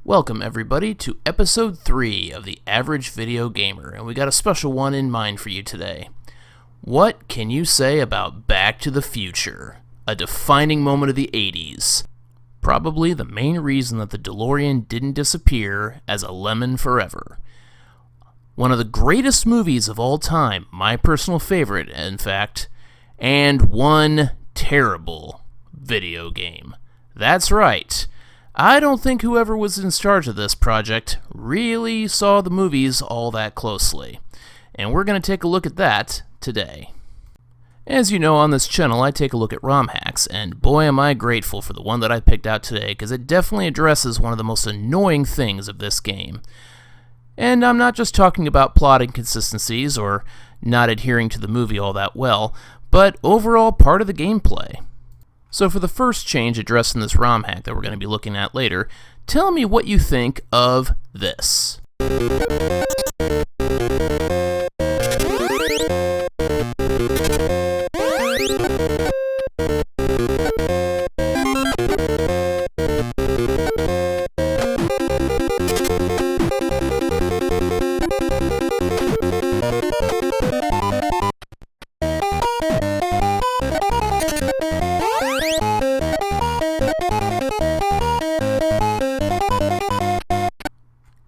Welcome everybody to episode 3 of The Average Video Gamer, and we got a special one in mind for you today. What can you say about Back to the Future? A defining moment of the 80s. Probably the main reason that the DeLorean didn't disappear as a lemon forever. One of the greatest movies of all time, my personal favorite, in fact, and one terrible video game. That's right. I don't think whoever was in charge of this project really saw the movies all that closely, and we're going to take a look at that today. As you know, on this channel I take a look at Rom Hacks, and boy am I grateful for the one that I picked out today, because it definitely addresses one of the most annoying things of this game. And I'm not just talking about plot inconsistencies or not adhering to the movie all that well, but overall part of the gameplay. So for the first change addressed in this ROM hack that we're going to be looking at later, tell me what you think of this.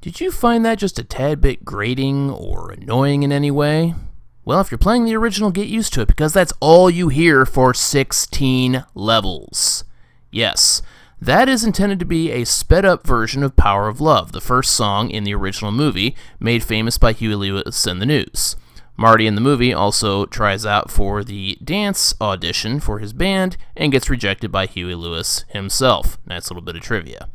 Did you find that just a tad bit grating or annoying in any way? Well, if you're playing the original, get used to it, because that's all you hear for 16 levels. Yes, that is intended to be a sped-up version of Power of Love, the first song in the original movie, made famous by Huey Lewis and the News. Marty in the movie also tries out for the dance audition for his band and gets rejected by Huey Lewis himself. That's a little bit of trivia.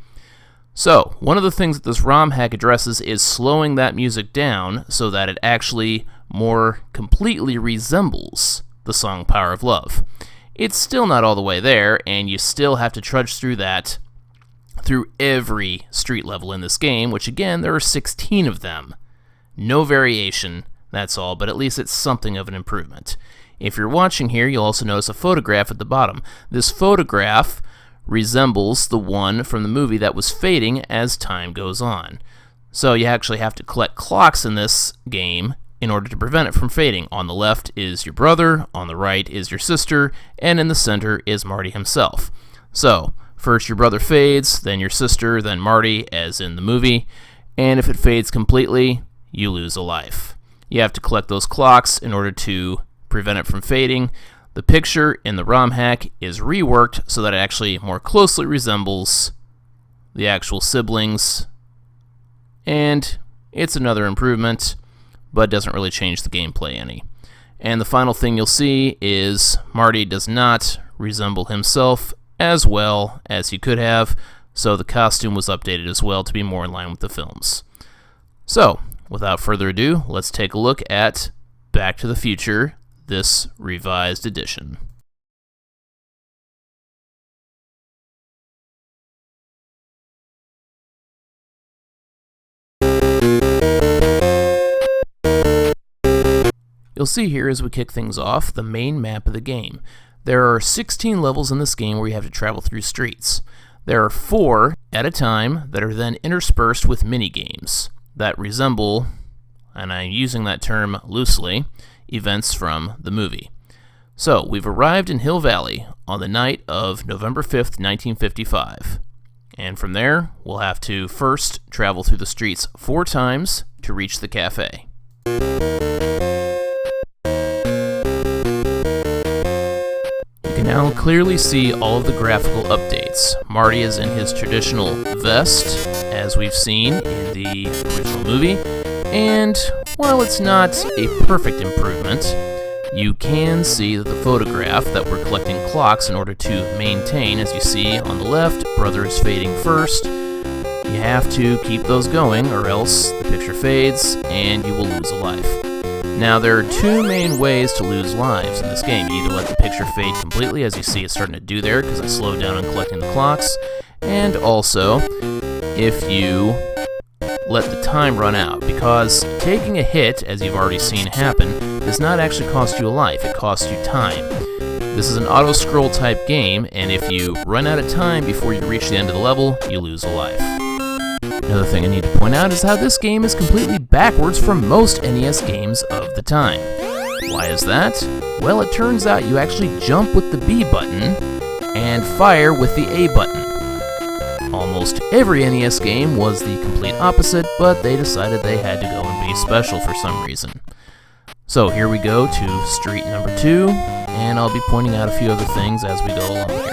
So, one of the things that this ROM hack addresses is slowing that music down so that it actually more completely resembles the song Power of Love. It's still not all the way there, and you still have to trudge through that through every street level in this game, which again, there are 16 of them. No variation, that's all, but at least it's something of an improvement. If you're watching here, you'll also notice a photograph at the bottom. This photograph resembles the one from the movie that was fading as time goes on. So you actually have to collect clocks in this game in order to prevent it from fading. On the left is your brother, on the right is your sister, and in the center is Marty himself. So, first your brother fades, then your sister, then Marty, as in the movie, and if it fades completely, you lose a life. You have to collect those clocks in order to prevent it from fading. The picture in the ROM hack is reworked so that it actually more closely resembles the actual siblings, and it's another improvement, but doesn't really change the gameplay any. And the final thing you'll see is Marty does not resemble himself as well as he could have, so the costume was updated as well to be more in line with the films. So, without further ado, let's take a look at Back to the Future, this revised edition. You'll see here as we kick things off the main map of the game. There are 16 levels in this game where you have to travel through streets. There are 4 at a time that are then interspersed with mini-games that resemble, and I'm using that term loosely, events from the movie. So, we've arrived in Hill Valley on the night of November 5th, 1955. And from there, we'll have to first travel through the streets 4 times to reach the cafe. You can now clearly see all of the graphical updates. Marty is in his traditional vest, as we've seen in the original movie, and while it's not a perfect improvement, you can see that the photograph that we're collecting clocks in order to maintain, as you see on the left, brother is fading first. You have to keep those going or else the picture fades and you will lose a life. Now there are 2 main ways to lose lives in this game. You either let the picture fade completely, as you see it's starting to do there because I slowed down on collecting the clocks, and also if you let the time run out, because taking a hit, as you've already seen happen, does not actually cost you a life, it costs you time. This is an auto-scroll type game, and if you run out of time before you reach the end of the level, you lose a life. Another thing I need to point out is how this game is completely backwards from most NES games of the time. Why is that? Well, it turns out you actually jump with the B button and fire with the A button. Almost every NES game was the complete opposite, but they decided they had to go and be special for some reason. So here we go to street number 2, and I'll be pointing out a few other things as we go along here.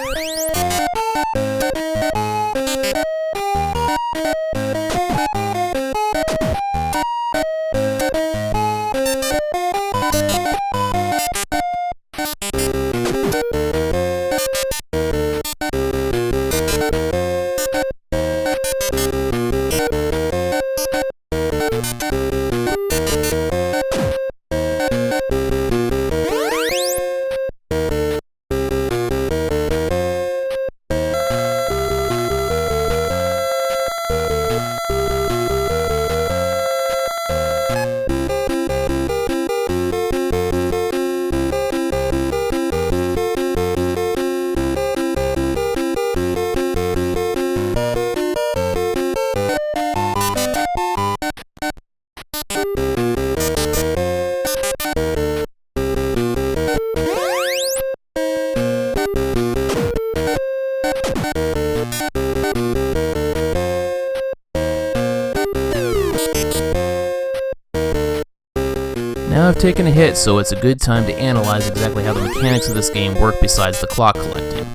Now I've taken a hit, so it's a good time to analyze exactly how the mechanics of this game work besides the clock collecting.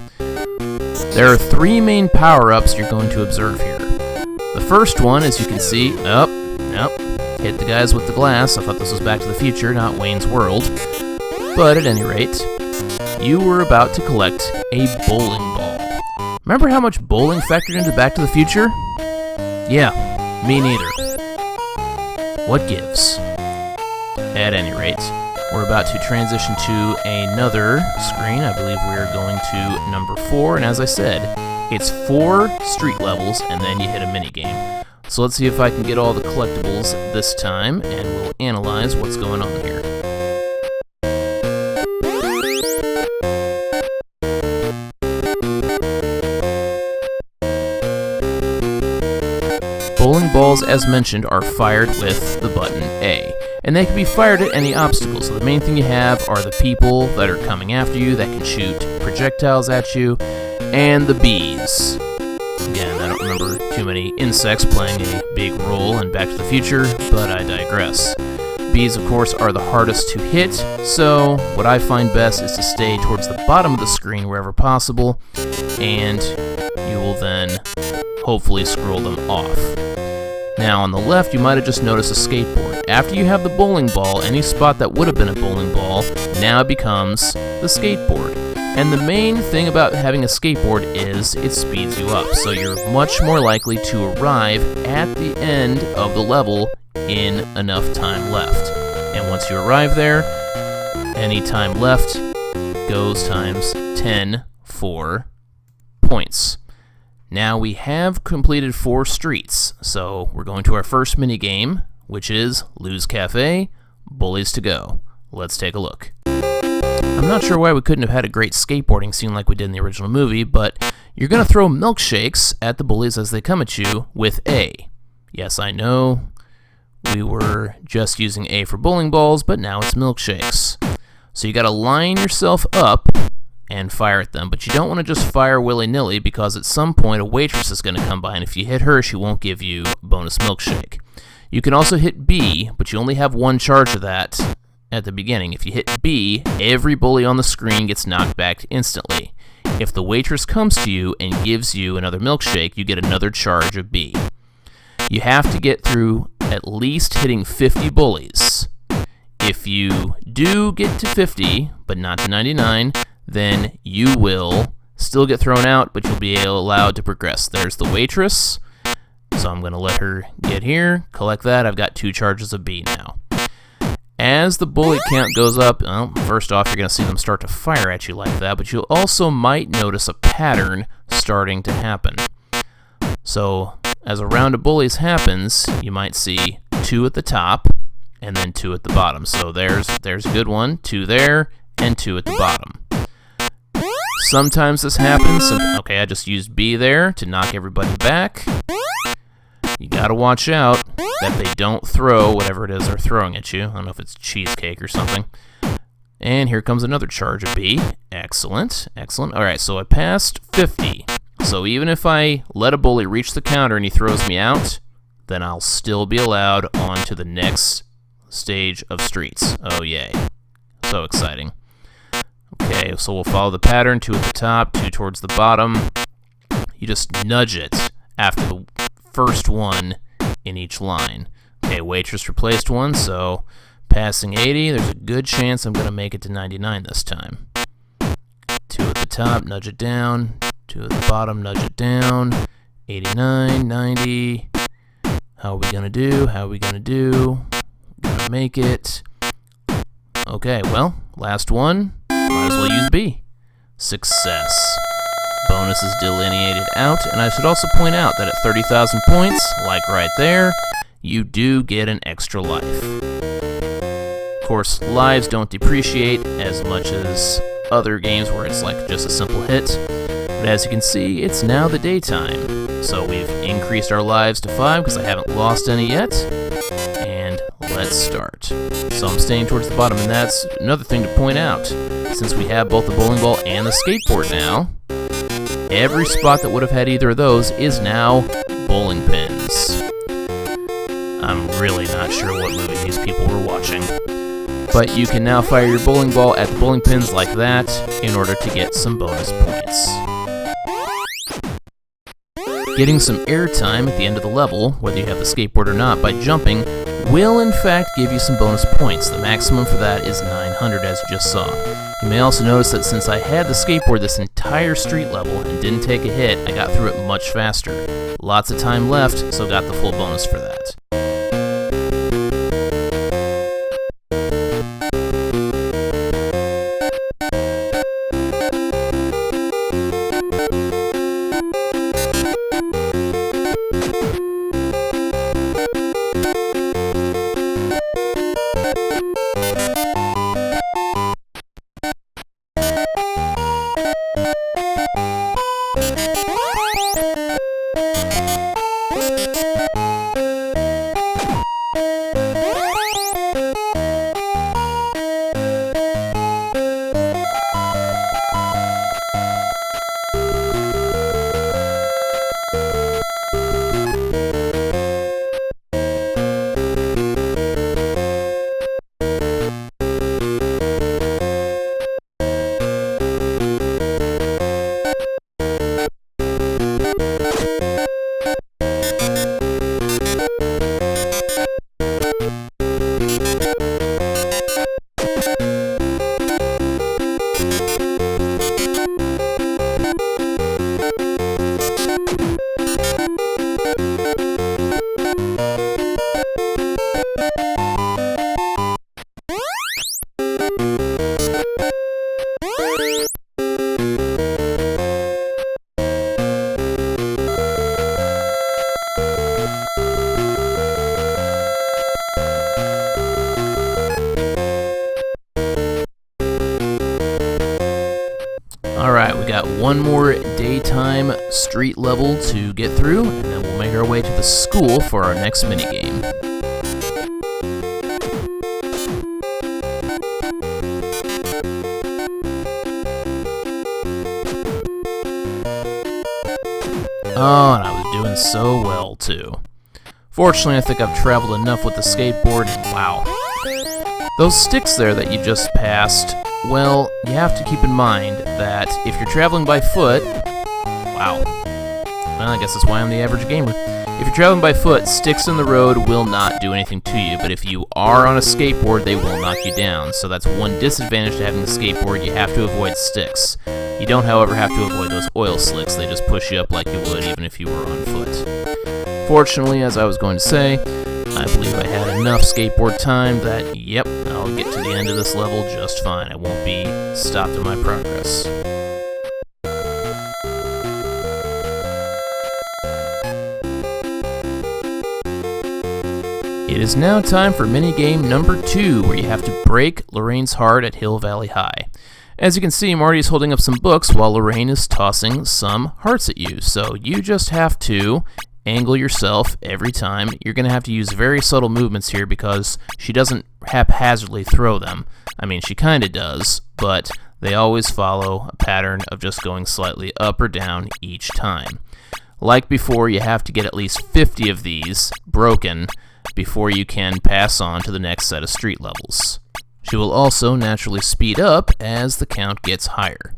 There are 3 main power-ups you're going to observe here. The first one, as you can see, hit the guys with the glass. I thought this was Back to the Future, not Wayne's World. But at any rate, you were about to collect a bowling ball. Remember how much bowling factored into Back to the Future? Yeah, me neither. What gives? At any rate, we're about to transition to another screen. I believe we are going to number 4, and as I said, it's 4 street levels, and then you hit a minigame. So let's see if I can get all the collectibles this time, and we'll analyze what's going on here. Bowling balls, as mentioned, are fired with the button A, and they can be fired at any obstacle. So the main thing you have are the people that are coming after you that can shoot projectiles at you, and the bees. Again, I don't remember too many insects playing a big role in Back to the Future, but I digress. Bees, of course, are the hardest to hit, so what I find best is to stay towards the bottom of the screen wherever possible, and you will then hopefully scroll them off. Now on the left, you might have just noticed a skateboard. After you have the bowling ball, any spot that would have been a bowling ball now becomes the skateboard. And the main thing about having a skateboard is it speeds you up, so you're much more likely to arrive at the end of the level in enough time left. And once you arrive there, any time left goes times 10 for points. Now we have completed 4 streets, so we're going to our first minigame, which is Lou's Cafe, Bullies to Go. Let's take a look. I'm not sure why we couldn't have had a great skateboarding scene like we did in the original movie, but you're going to throw milkshakes at the bullies as they come at you with A. Yes, I know, we were just using A for bowling balls, but now it's milkshakes. So you got to line yourself up and fire at them, but you don't want to just fire willy-nilly because at some point a waitress is going to come by, and if you hit her, she won't give you bonus milkshake. You can also hit B, but you only have 1 charge of that at the beginning. If you hit B, every bully on the screen gets knocked back instantly. If the waitress comes to you and gives you another milkshake, you get another charge of B. You have to get through at least hitting 50 bullies. If you do get to 50, but not to 99, then you will still get thrown out, but you'll be allowed to progress. There's the waitress, so I'm going to let her get here, collect that. I've got 2 charges of B now. As the bully count goes up, well, first off, you're going to see them start to fire at you like that, but you also might notice a pattern starting to happen. So as a round of bullies happens, you might see 2 at the top and then 2 at the bottom. So there's a good one, 2 there, and 2 at the bottom. Sometimes this happens. Okay, I just used B there to knock everybody back. you gotta watch out that they don't throw whatever it is they're throwing at you. I don't know if it's cheesecake or something. And here comes another charge of B. Excellent, excellent. Alright, so I passed 50. So even if I let a bully reach the counter and he throws me out, then I'll still be allowed on to the next stage of streets. Oh yay. So exciting. Okay, so we'll follow the pattern, 2 at the top, 2 towards the bottom. You just nudge it after the first one in each line. Okay, waitress replaced 1, so passing 80, there's a good chance I'm going to make it to 99 this time. 2 at the top, nudge it down. 2 at the bottom, nudge it down. 89, 90. How are we going to do? How are we going to do? Gonna make it. Okay, well, last one. Might as well use B. Success. Bonus is delineated out, and I should also point out that at 30,000 points, like right there, you do get an extra life. Of course, lives don't depreciate as much as other games where it's like just a simple hit, but as you can see, it's now the daytime. So we've increased our lives to 5 because I haven't lost any yet, and let's start. So I'm staying towards the bottom, and that's another thing to point out. Since we have both the bowling ball and the skateboard now, every spot that would have had either of those is now bowling pins. I'm really not sure what movie these people were watching. But you can now fire your bowling ball at the bowling pins like that in order to get some bonus points. Getting some airtime at the end of the level, whether you have the skateboard or not, by jumping, will in fact give you some bonus points. The maximum for that is 900, as you just saw. You may also notice that since I had the skateboard this entire street level and didn't take a hit, I got through it much faster. Lots of time left, so got the full bonus for that. Alright, we got one more daytime street level to get through, and then we'll make our way to the school for our next minigame. Oh, and I was doing so well, too. Fortunately, I think I've traveled enough with the skateboard, and wow. Those sticks there that you just passed, well, you have to keep in mind that if you're traveling by foot, wow, well, I guess that's why I'm the average gamer. If you're traveling by foot, sticks in the road will not do anything to you, but if you are on a skateboard, they will knock you down. So that's one disadvantage to having the skateboard. You have to avoid sticks. You don't, however, have to avoid those oil slicks. They just push you up like you would even if you were on foot. Fortunately, as I was going to say, I believe I had enough skateboard time that, yep, I'll get to the end of this level just fine. I won't be stopped in my progress. It is now time for minigame number 2, where you have to break Lorraine's heart at Hill Valley High. As you can see, Marty is holding up some books while Lorraine is tossing some hearts at you. So you just have to angle yourself every time. You're going to have to use very subtle movements here because she doesn't haphazardly throw them. I mean, she kind of does, but they always follow a pattern of just going slightly up or down each time. Like before, you have to get at least 50 of these broken before you can pass on to the next set of street levels. She will also naturally speed up as the count gets higher.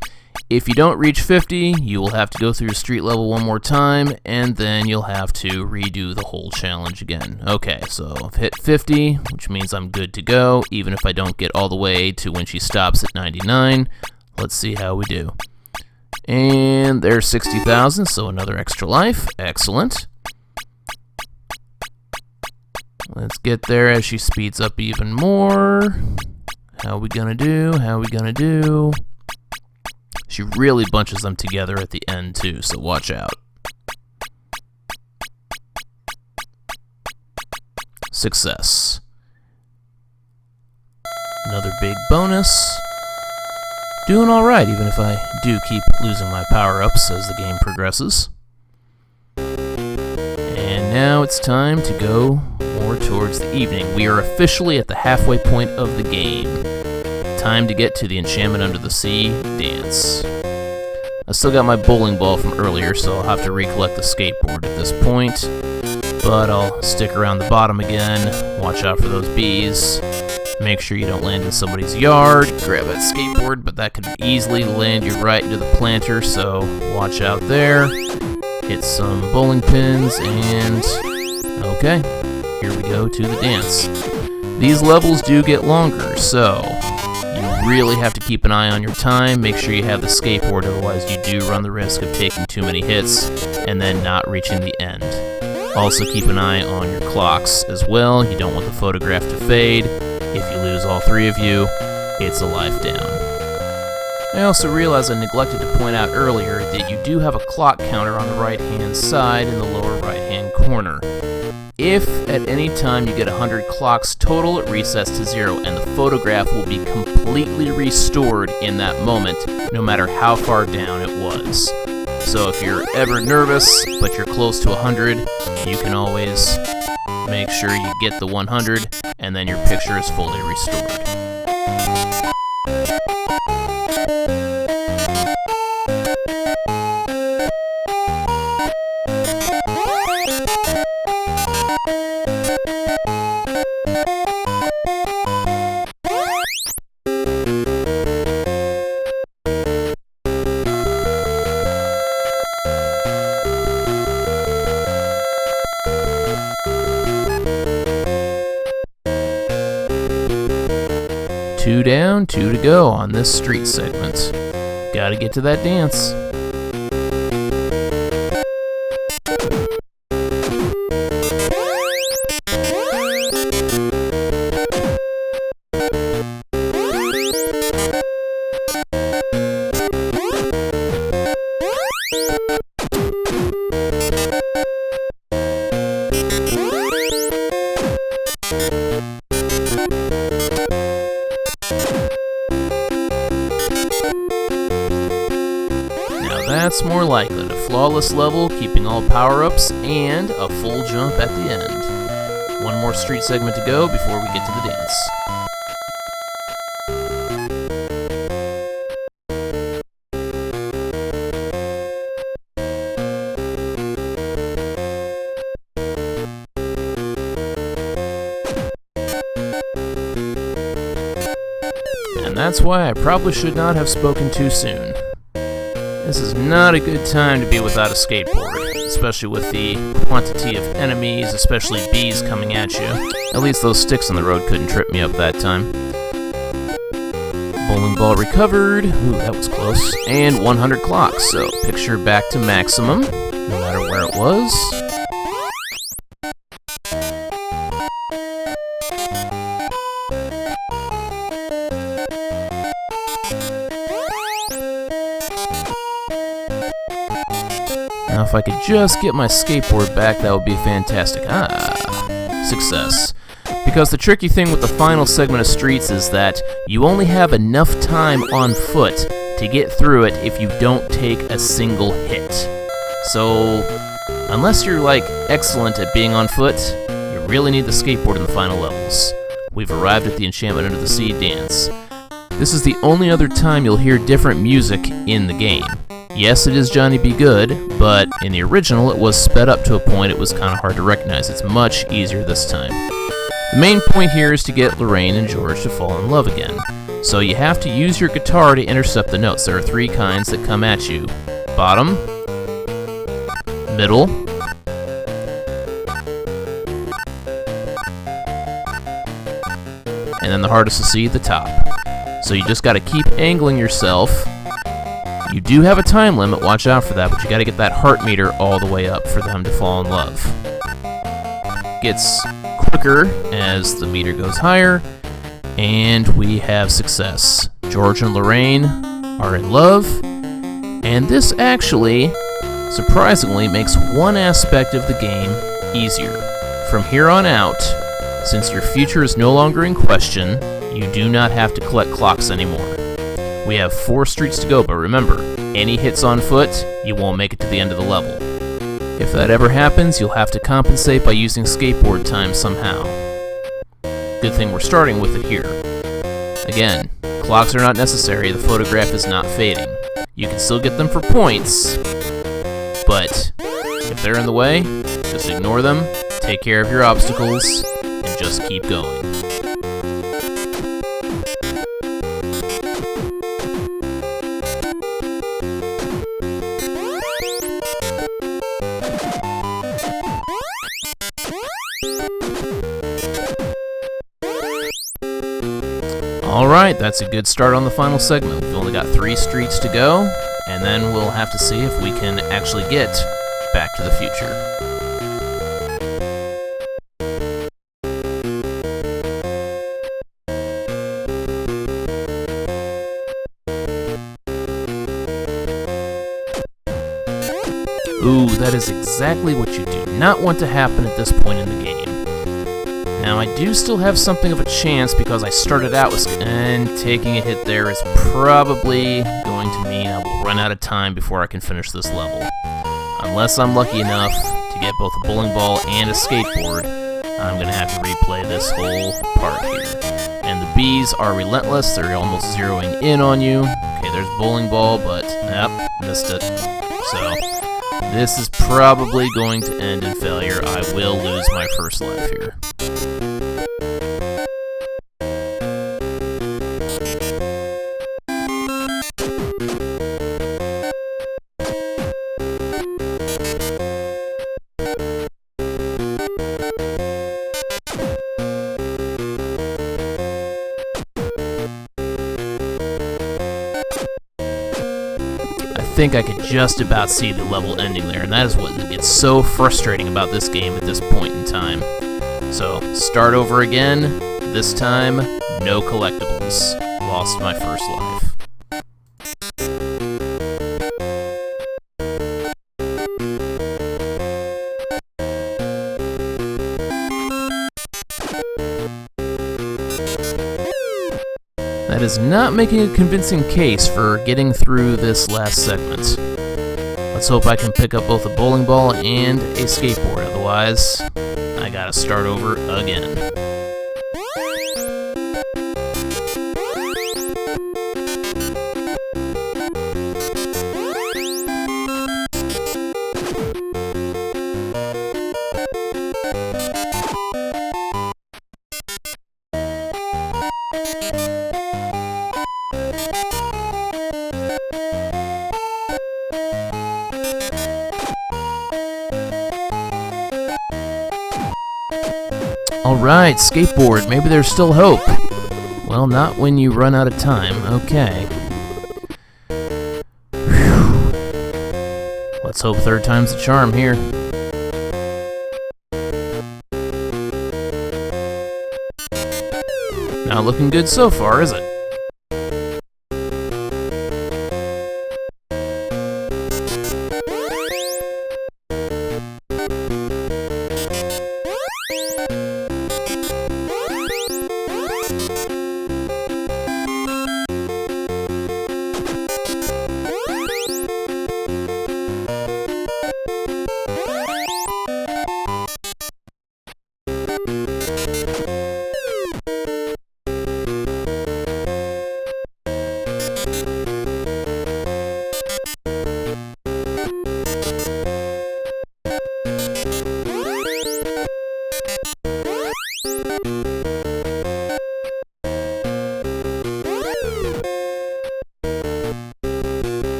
If you don't reach 50, you will have to go through your street level one more time, and then you'll have to redo the whole challenge again. Okay, so I've hit 50, which means I'm good to go, even if I don't get all the way to when she stops at 99. Let's see how we do. And there's 60,000, so another extra life. Excellent. Let's get there as she speeds up even more. How we gonna do? How we gonna do? She really bunches them together at the end too, so watch out. Success. Another big bonus. Doing alright, even if I do keep losing my power-ups as the game progresses. And now it's time to go more towards the evening. We are officially at the halfway point of the game. Time to get to the Enchantment Under the Sea dance. I still got my bowling ball from earlier, so I'll have to recollect the skateboard at this point. But I'll stick around the bottom again, watch out for those bees, make sure you don't land in somebody's yard, grab that skateboard, but that could easily land you right into the planter, so watch out there. Hit some bowling pins, and okay, here we go to the dance. These levels do get longer, so you really have to keep an eye on your time, make sure you have the skateboard, otherwise you do run the risk of taking too many hits and then not reaching the end. Also keep an eye on your clocks as well, you don't want the photograph to fade. If you lose all three of you, it's a life down. I also realized I neglected to point out earlier that you do have a clock counter on the right hand side in the lower right hand corner. If at any time you get 100 clocks total, it resets to 0, and the photograph will be completely restored in that moment, no matter how far down it was. So if you're ever nervous, but you're close to 100, you can always make sure you get the 100, and then your picture is fully restored. Two down, two to go on this street segment. Gotta get to that dance. That's more like it. A flawless level, keeping all power-ups, and a full jump at the end. One more street segment to go before we get to the dance. And that's why I probably should not have spoken too soon. This is not a good time to be without a skateboard, especially with the quantity of enemies, especially bees coming at you. At least those sticks on the road couldn't trip me up that time. Bowling ball recovered. Ooh, that was close. And 100 clocks, so picture back to maximum, no matter where it was. Now if I could just get my skateboard back, that would be fantastic. Success. Because the tricky thing with the final segment of streets is that you only have enough time on foot to get through it if you don't take a single hit. So Unless you're like excellent at being on foot, you really need the skateboard in the final levels. We've arrived at the Enchantment Under the Sea dance. This is the only other time you'll hear different music in the game. Yes, it is Johnny Be Good, but in the original it was sped up to a point it was kind of hard to recognize. It's much easier this time. The main point here is to get Lorraine and George to fall in love again. So you have to use your guitar to intercept the notes. There are 3 kinds that come at you. Bottom, middle, and then the hardest to see, the top. So you just got to keep angling yourself. You do have a time limit, watch out for that, but you got to get that heart meter all the way up for them to fall in love. Gets quicker as the meter goes higher, and we have success. George and Lorraine are in love, and this actually, surprisingly, makes one aspect of the game easier. From here on out, since your future is no longer in question, you do not have to collect clocks anymore. We have 4 streets to go, but remember, any hits on foot, you won't make it to the end of the level. If that ever happens, you'll have to compensate by using skateboard time somehow. Good thing we're starting with it here. Again, clocks are not necessary, the photograph is not fading. You can still get them for points, but if they're in the way, just ignore them, take care of your obstacles, and just keep going. Alright, that's a good start on the final segment. We've only got 3 streets to go, and then we'll have to see if we can actually get Back to the Future. Ooh, that is exactly what you do not want to happen at this point in the game. Now, I do still have something of a chance because I started out with... And taking a hit there is probably going to mean I will run out of time before I can finish this level. Unless I'm lucky enough to get both a bowling ball and a skateboard, I'm going to have to replay this whole part here. And the bees are relentless, they're almost zeroing in on you. Okay, there's bowling ball, but... Yep, missed it. So, this is probably going to end in failure. I will lose my first life here. I think I could just about see the level ending there, and that is what gets so frustrating about this game at this point in time. So, start over again, this time, no collectibles. Lost my first life. That is not making a convincing case for getting through this last segment. Let's hope I can pick up both a bowling ball and a skateboard, otherwise I gotta start over again. Alright, skateboard, maybe there's still hope. Well, not when you run out of time. Okay. Whew. Let's hope third time's the charm here. Not looking good so far, is it?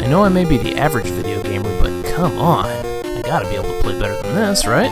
know I may be the average video gamer, but come on. I gotta be able to play better than this, right?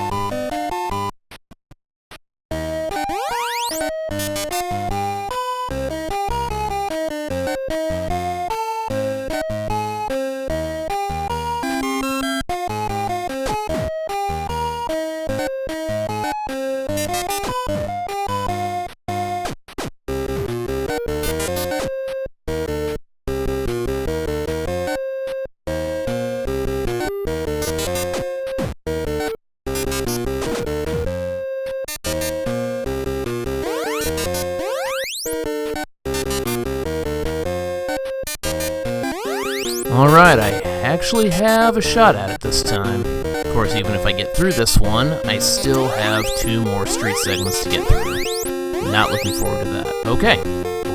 Alright, I actually have a shot at it this time. Of course, even if I get through this one, I still have 2 more street segments to get through. Not looking forward to that. Okay,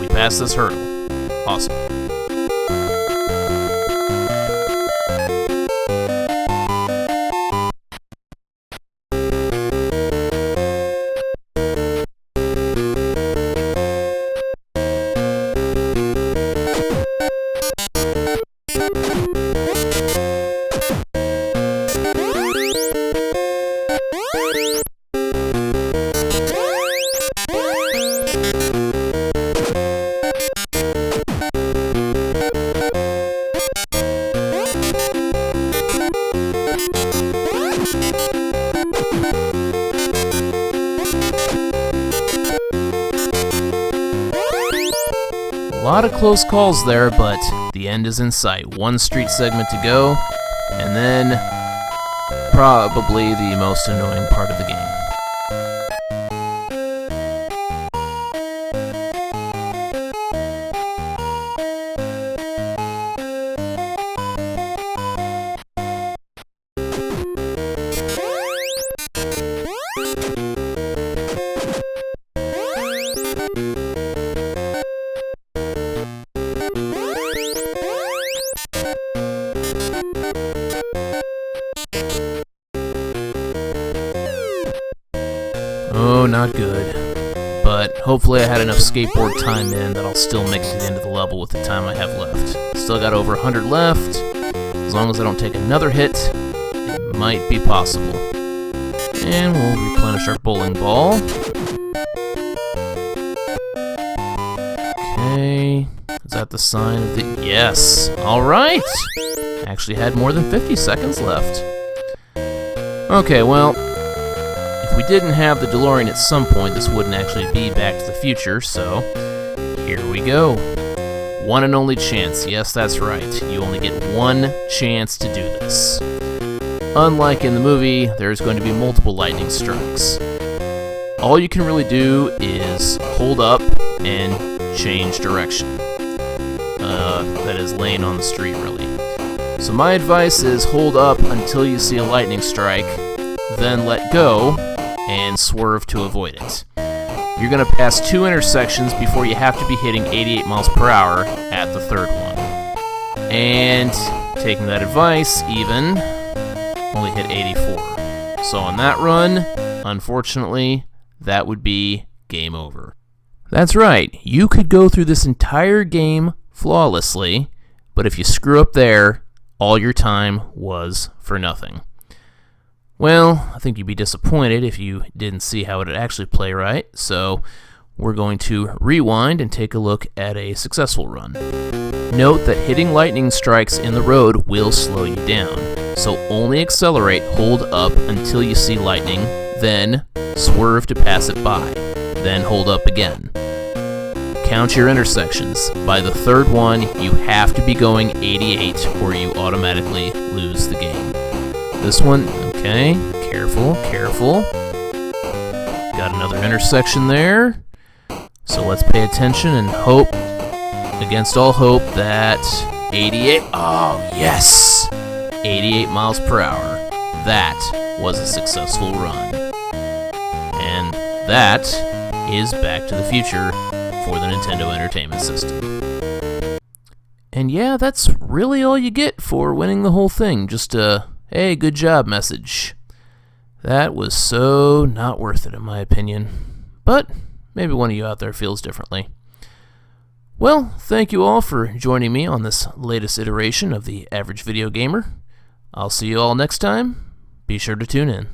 we passed this hurdle. Awesome. A lot of close calls there, but the end is in sight. 1 street segment to go, and then probably the most annoying part of the game. Oh, not good. But hopefully I had enough skateboard time in that I'll still make it to the end of the level with the time I have left. Still got over 100 left. As long as I don't take another hit, it might be possible. And we'll replenish our bowling ball. Okay. Is that the sign of the... Yes! Alright! Actually had more than 50 seconds left. Okay, well... If we didn't have the DeLorean at some point, this wouldn't actually be Back to the Future, so here we go. One and only chance. Yes, that's right. You only get 1 chance to do this. Unlike in the movie, there's going to be multiple lightning strikes. All you can really do is hold up and change direction. That is laying on the street, really. So my advice is hold up until you see a lightning strike, then let go, and swerve to avoid it. You're going to pass 2 intersections before you have to be hitting 88 miles per hour at the 3rd one. And taking that advice, even, only hit 84. So on that run, unfortunately, that would be game over. That's right, you could go through this entire game flawlessly, but if you screw up there, all your time was for nothing. Well, I think you'd be disappointed if you didn't see how it would actually play right, so we're going to rewind and take a look at a successful run. Note that hitting lightning strikes in the road will slow you down, so only accelerate, hold up until you see lightning, then swerve to pass it by, then hold up again. Count your intersections. By the 3rd one, you have to be going 88 or you automatically lose the game. This one, okay, careful, careful. Got another intersection there. So let's pay attention and hope, against all hope, that 88, oh yes! 88 miles per hour. That was a successful run. And that is Back to the Future for the Nintendo Entertainment System. And yeah, that's really all you get for winning the whole thing. Just a hey, good job message. That was so not worth it in my opinion. But maybe one of you out there feels differently. Well, thank you all for joining me on this latest iteration of the Average Video Gamer. I'll see you all next time. Be sure to tune in.